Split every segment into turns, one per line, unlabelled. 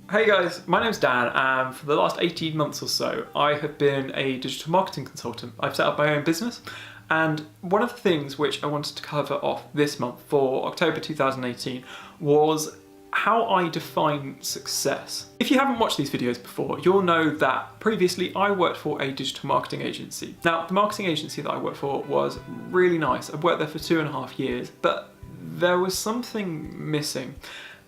Hey guys, my name's Dan, and for the last 18 months or so I have been a digital marketing consultant. I've set up my own business, and one of the things which I wanted to cover off this month for October 2018 was how I define success. If you haven't watched these videos before, you'll know that previously I worked for a digital marketing agency. Now, the marketing agency that I worked for was really nice. I worked there for 2.5 years, but there was something missing.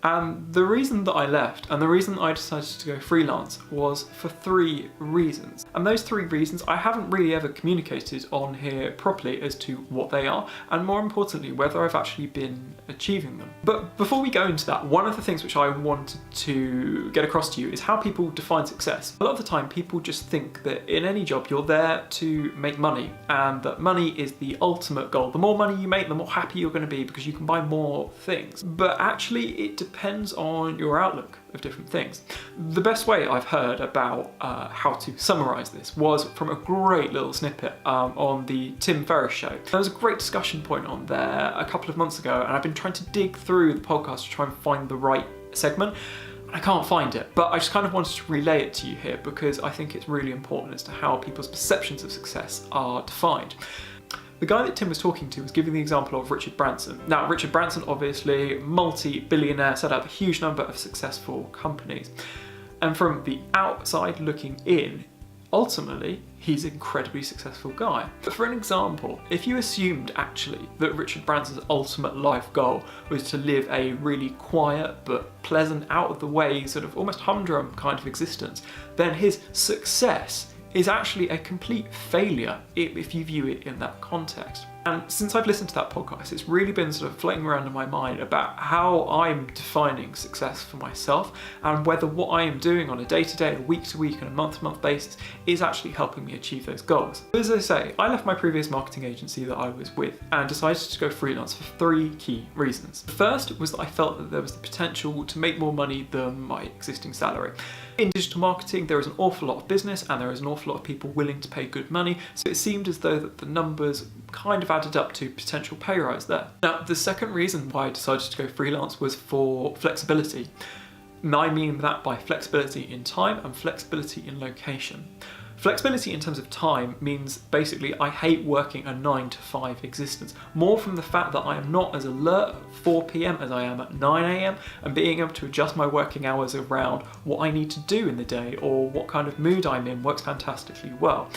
And the reason that I left, and the reason I decided to go freelance, was for 3 reasons. And those 3 reasons I haven't really ever communicated on here properly as to what they are, and more importantly, whether I've actually been achieving them. But before we go into that, one of the things which I wanted to get across to you is how people define success. A lot of the time, people just think that in any job, you're there to make money, and that money is the ultimate goal. The more money you make, the more happy you're going to be because you can buy more things. But actually, it depends on your outlook of different things. The best way I've heard about how to summarise this was from a great little snippet on the Tim Ferris show. There was a great discussion point on there a couple of months ago, and I've been trying to dig through the podcast to try and find the right segment. I can't find it, but I just kind of wanted to relay it to you here because I think it's really important as to how people's perceptions of success are defined. The guy that Tim was talking to was giving the example of Richard Branson. Now, Richard Branson, obviously multi-billionaire, set up a huge number of successful companies. And from the outside looking in, ultimately, he's an incredibly successful guy. But for an example, if you assumed actually that Richard Branson's ultimate life goal was to live a really quiet but pleasant, out of the way, sort of almost humdrum kind of existence, then his success is actually a complete failure if you view it in that context. And since I've listened to that podcast, it's really been sort of floating around in my mind about how I'm defining success for myself and whether what I am doing on a day-to-day, a week-to-week and a month-to-month basis is actually helping me achieve those goals. As I say, I left my previous marketing agency that I was with and decided to go freelance for 3 key reasons. The first was that I felt that there was the potential to make more money than my existing salary. In digital marketing, there is an awful lot of business and there is an awful lot of people willing to pay good money, so it seemed as though that the numbers kind of added up to potential pay rise there. Now, the second reason why I decided to go freelance was for flexibility. And I mean that by flexibility in time and flexibility in location. Flexibility in terms of time means basically I hate working a 9 to 5 existence, more from the fact that I am not as alert at 4 p.m. as I am at 9 a.m. and being able to adjust my working hours around what I need to do in the day or what kind of mood I'm in works fantastically well.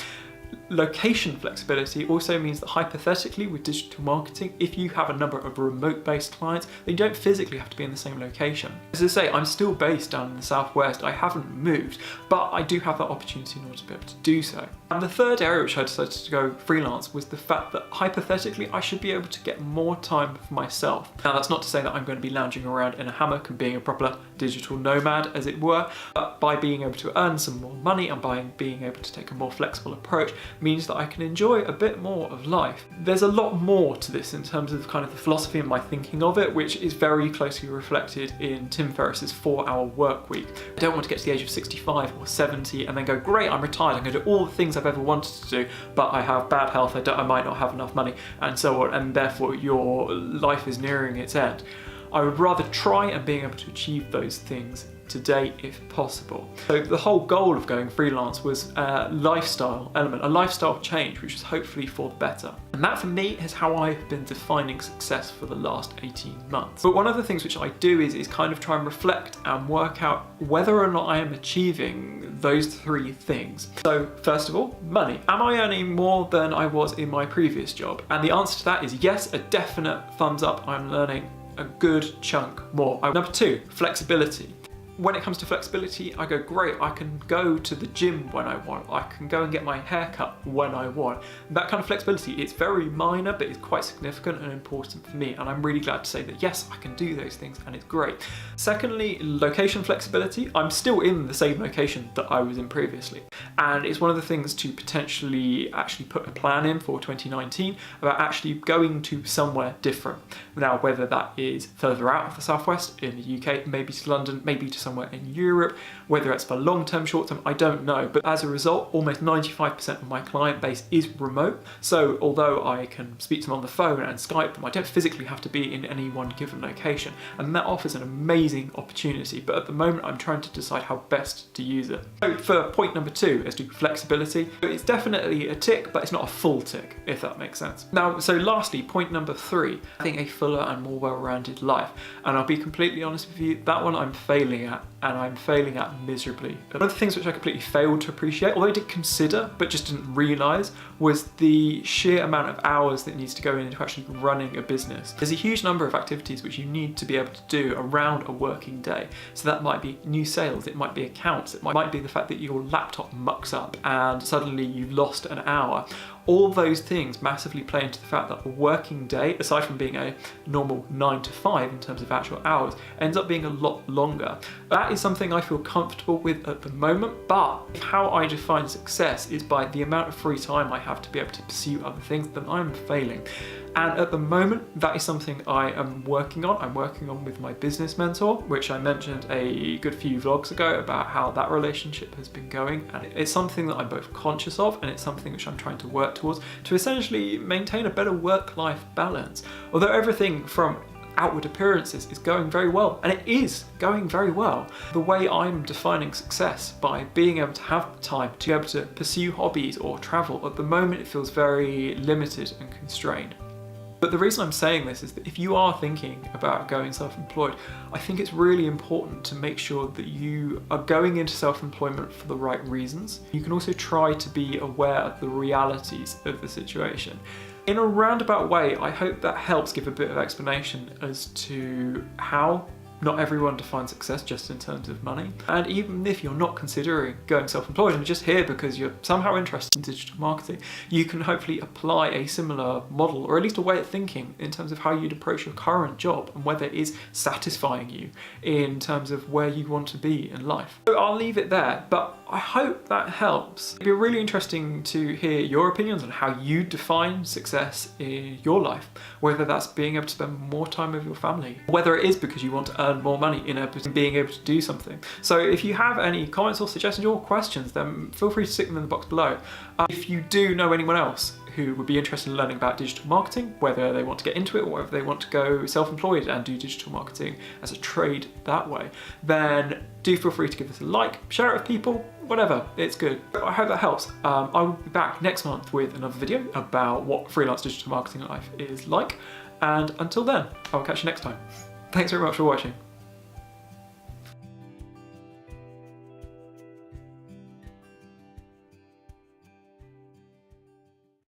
Location flexibility also means that hypothetically with digital marketing, if you have a number of remote-based clients, they don't physically have to be in the same location. As I say, I'm still based down in the southwest, I haven't moved, but I do have that opportunity in order to be able to do so. And the third area which I decided to go freelance was the fact that hypothetically I should be able to get more time for myself. Now, that's not to say that I'm going to be lounging around in a hammock and being a proper digital nomad, as it were, but by being able to earn some more money and by being able to take a more flexible approach means that I can enjoy a bit more of life. There's a lot more to this in terms of kind of the philosophy and my thinking of it, which is very closely reflected in Tim Ferris's 4-hour work week. I don't want to get to the age of 65 or 70 and then go, great, I'm retired, I'm going to do all the things I've ever wanted to do, but I have bad health, I might not have enough money, and so on, and therefore your life is nearing its end. I would rather try and being able to achieve those things today if possible. So the whole goal of going freelance was a lifestyle element, a lifestyle change, which is hopefully for the better. And that for me is how I've been defining success for the last 18 months. But one of the things which I do is kind of try and reflect and work out whether or not I am achieving those 3 things. So first of all, money. Am I earning more than I was in my previous job? And the answer to that is yes, a definite thumbs up. I'm earning a good chunk more. Number 2, flexibility. When it comes to flexibility, I go, great, I can go to the gym when I want, I can go and get my hair cut when I want. That kind of flexibility, it's very minor, but it's quite significant and important for me, and I'm really glad to say that yes, I can do those things, and it's great. Secondly, location flexibility. I'm still in the same location that I was in previously, and it's one of the things to potentially actually put a plan in for 2019 about actually going to somewhere different. Now, whether that is further out of the southwest in the UK, maybe to London, maybe to somewhere somewhere in Europe, whether it's for long-term, short-term, I don't know. But as a result, almost 95% of my client base is remote. So although I can speak to them on the phone and Skype them, I don't physically have to be in any one given location. And that offers an amazing opportunity. But at the moment, I'm trying to decide how best to use it. So for point number 2 is to flexibility. It's definitely a tick, but it's not a full tick, if that makes sense. Now, so lastly, point number 3, having a fuller and more well-rounded life. And I'll be completely honest with you, that one I'm failing at, and I'm failing at miserably. One of the things which I completely failed to appreciate, although I did consider, but just didn't realise, was the sheer amount of hours that needs to go into actually running a business. There's a huge number of activities which you need to be able to do around a working day. So that might be new sales, it might be accounts, it might be the fact that your laptop mucks up and suddenly you've lost an hour. All those things massively play into the fact that a working day, aside from being a normal 9 to 5 in terms of actual hours, ends up being a lot longer. That is something I feel comfortable with at the moment, but how I define success is by the amount of free time I have to be able to pursue other things, then I'm failing. And at the moment, that is something I am working on. I'm working on with my business mentor, which I mentioned a good few vlogs ago about how that relationship has been going. And it's something that I'm both conscious of, and it's something which I'm trying to work towards to essentially maintain a better work-life balance. Although everything from outward appearances is going very well, and it is going very well. The way I'm defining success by being able to have time to be able to pursue hobbies or travel, at the moment it feels very limited and constrained. But the reason I'm saying this is that if you are thinking about going self-employed, I think it's really important to make sure that you are going into self-employment for the right reasons. You can also try to be aware of the realities of the situation. In a roundabout way, I hope that helps give a bit of explanation as to how not everyone defines success just in terms of money. And even if you're not considering going self-employed and you're just here because you're somehow interested in digital marketing, you can hopefully apply a similar model, or at least a way of thinking in terms of how you'd approach your current job and whether it is satisfying you in terms of where you want to be in life. So I'll leave it there, but I hope that helps. It'd be really interesting to hear your opinions on how you define success in your life, whether that's being able to spend more time with your family, whether it is because you want to earn more money in being able to do something. So if you have any comments or suggestions or questions, then feel free to stick them in the box below. If you do know anyone else who would be interested in learning about digital marketing, whether they want to get into it or whether they want to go self-employed and do digital marketing as a trade that way, then do feel free to give us a like, share it with people, whatever, it's good. I hope that helps. I will be back next month with another video about what freelance digital marketing life is like, and until then, I will catch you next time. Thanks very much for watching.